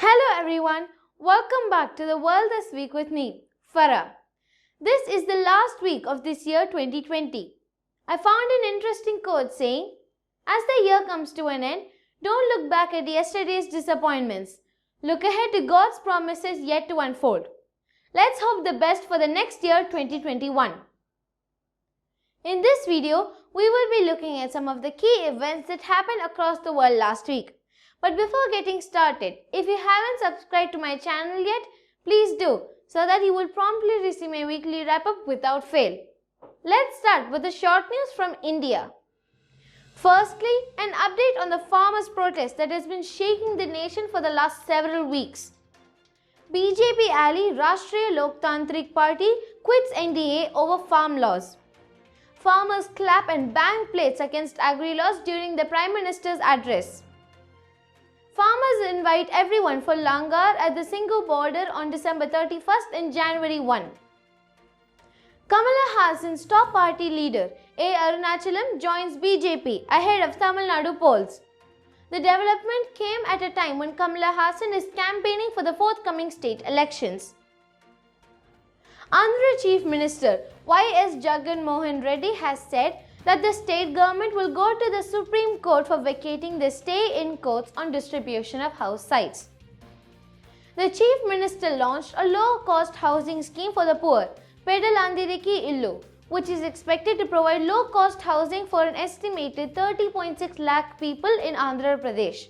Hello everyone, welcome back to the world this week with me, Farah. This is the last week of this year 2020. I found an interesting quote saying, as the year comes to an end, don't look back at yesterday's disappointments. Look ahead to God's promises yet to unfold. Let's hope the best for the next year 2021. In this video, we will be looking at some of the key events that happened across the world last week. But before getting started, if you haven't subscribed to my channel yet, please do, so that you will promptly receive my weekly wrap-up without fail. Let's start with the short news from India. Firstly, an update on the farmers' protest that has been shaking the nation for the last several weeks. BJP ally Rashtriya Loktantrik Party quits NDA over farm laws. Farmers clap and bang plates against agri laws during the Prime Minister's address. Farmers invite everyone for langar at the Singhu border on December 31st and January 1. Kamal Haasan's top party leader, Arunachalam, joins BJP ahead of Tamil Nadu polls. The development came at a time when Kamal Haasan is campaigning for the forthcoming state elections. Andhra Chief Minister Jagan Mohan Reddy has said that the state government will go to the Supreme Court for vacating the stay-in courts on distribution of house sites. The Chief Minister launched a low-cost housing scheme for the poor, Pedalandariki Illu, which is expected to provide low-cost housing for an estimated 30.6 lakh people in Andhra Pradesh.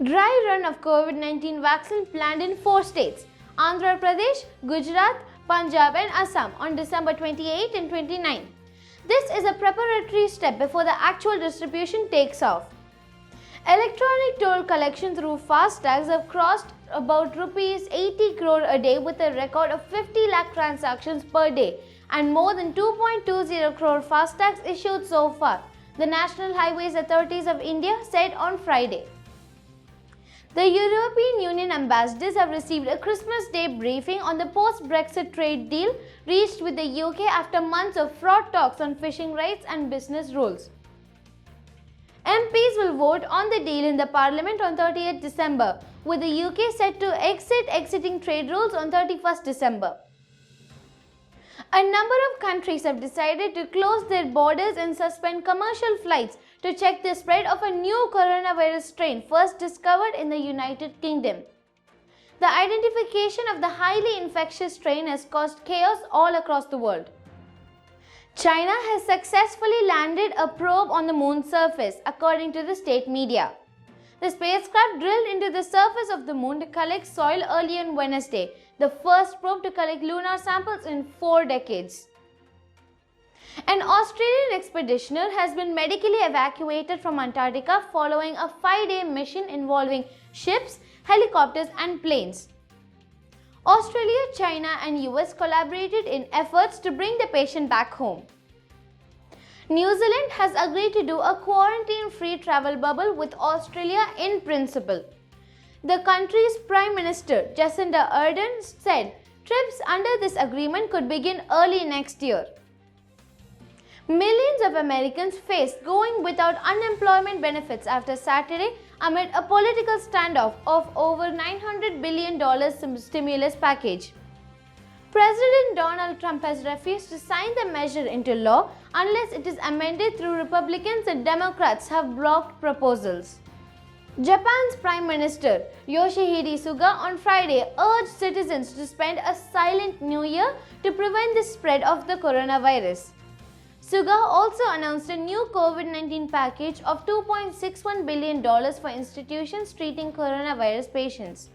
Dry run of COVID-19 vaccine planned in 4 states, Andhra Pradesh, Gujarat, Punjab and Assam on December 28 and 29. This is a preparatory step before the actual distribution takes off. Electronic toll collection through FASTags have crossed about Rs 80 crore a day with a record of 50 lakh transactions per day and more than 2.20 crore FASTags issued so far, the National Highways Authorities of India said on Friday. The European Union ambassadors have received a Christmas Day briefing on the post-BREXIT trade deal reached with the UK after months of fraught talks on fishing rights and business rules. MPs will vote on the deal in the Parliament on 30th December, with the UK set to exiting trade rules on 31st December. A number of countries have decided to close their borders and suspend commercial flights to check the spread of a new coronavirus strain first discovered in the United Kingdom. The identification of the highly infectious strain has caused chaos all across the world. China has successfully landed a probe on the moon's surface, according to the state media. The spacecraft drilled into the surface of the moon to collect soil early on Wednesday, the first probe to collect lunar samples in 4 decades. An Australian expeditioner has been medically evacuated from Antarctica following a 5-day mission involving ships, helicopters and planes. Australia, China and US collaborated in efforts to bring the patient back home. New Zealand has agreed to do a quarantine-free travel bubble with Australia in principle. The country's Prime Minister, Jacinda Ardern, said trips under this agreement could begin early next year. Millions of Americans faced going without unemployment benefits after Saturday amid a political standoff of over $900 billion stimulus package. President Donald Trump has refused to sign the measure into law unless it is amended through Republicans and Democrats have blocked proposals. Japan's Prime Minister Yoshihide Suga on Friday urged citizens to spend a silent New Year to prevent the spread of the coronavirus. Suga also announced a new COVID-19 package of $2.61 billion for institutions treating coronavirus patients.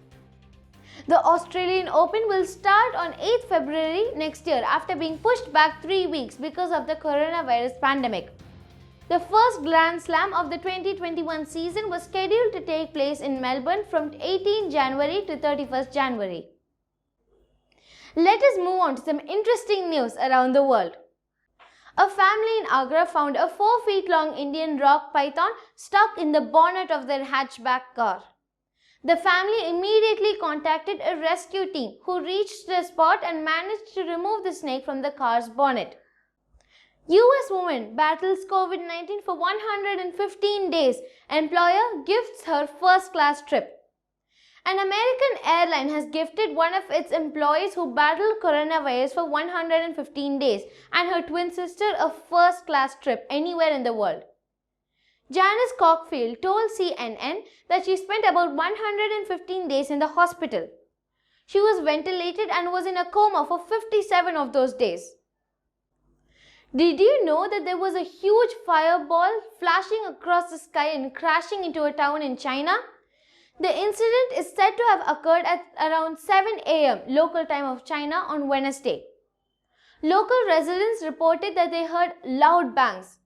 The Australian Open will start on 8th February next year after being pushed back 3 weeks because of the coronavirus pandemic. The first Grand Slam of the 2021 season was scheduled to take place in Melbourne from 18 January to 31st January. Let us move on to some interesting news around the world. A family in Agra found a 4 feet long Indian rock python stuck in the bonnet of their hatchback car. The family immediately contacted a rescue team who reached the spot and managed to remove the snake from the car's bonnet. US woman battles COVID-19 for 115 days. Employer gifts her first-class trip. An American airline has gifted one of its employees who battled coronavirus for 115 days and her twin sister a first-class trip anywhere in the world. Janice Cockfield told CNN that she spent about 115 days in the hospital. She was ventilated and was in a coma for 57 of those days. Did you know that there was a huge fireball flashing across the sky and crashing into a town in China? The incident is said to have occurred at around 7 a.m. local time of China on Wednesday. Local residents reported that they heard loud bangs.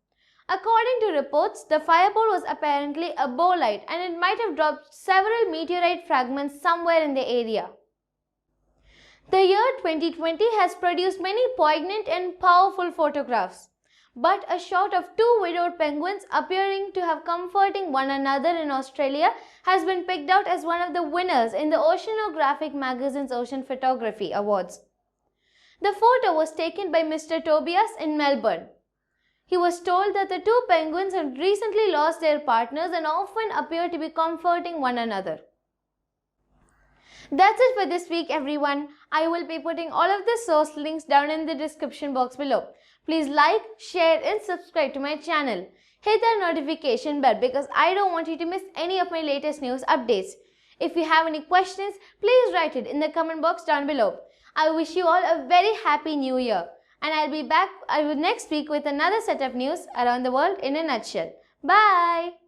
According to reports, the fireball was apparently a bolide and it might have dropped several meteorite fragments somewhere in the area. The year 2020 has produced many poignant and powerful photographs, but a shot of two widowed penguins appearing to have comforting one another in Australia has been picked out as one of the winners in the Oceanographic magazine's Ocean Photography Awards. The photo was taken by Mr. Tobias in Melbourne. He was told that the two penguins had recently lost their partners and often appear to be comforting one another. That's it for this week, everyone. I will be putting all of the source links down in the description box below. Please like, share and subscribe to my channel. Hit that notification bell because I don't want you to miss any of my latest news updates. If you have any questions, please write it in the comment box down below. I wish you all a very happy new year. And I'll be back next week with another set of news around the world in a nutshell. Bye!